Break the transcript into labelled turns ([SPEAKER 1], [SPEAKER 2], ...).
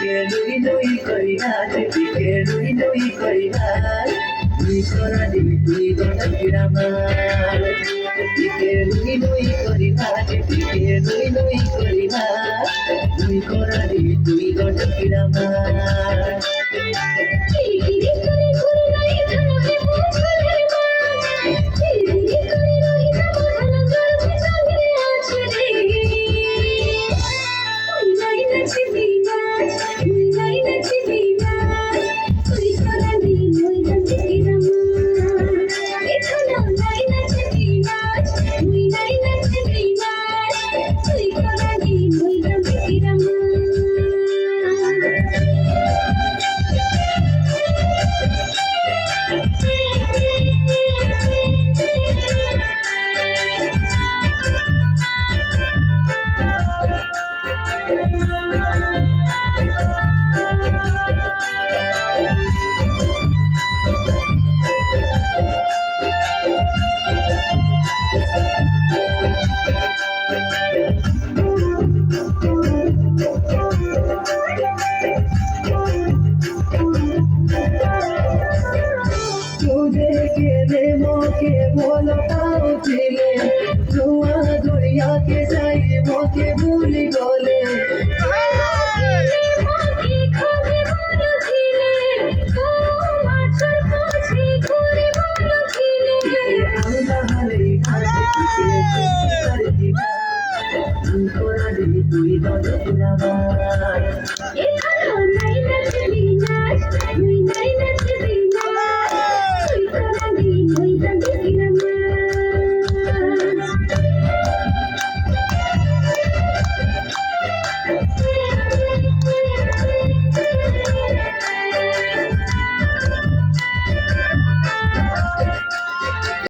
[SPEAKER 1] নুই নুই করি নাচ পিকে নুই নুই করি নাচ তুই করালি তুই গণকির আমার পিকে নুই নুই করি নাচ পিকে নুই নুই করি নাচ তুই করালি তুই গণকির আমার के बोलो पाओ चिले धुआ दुनिया के जाए मोके भूली गोले तुई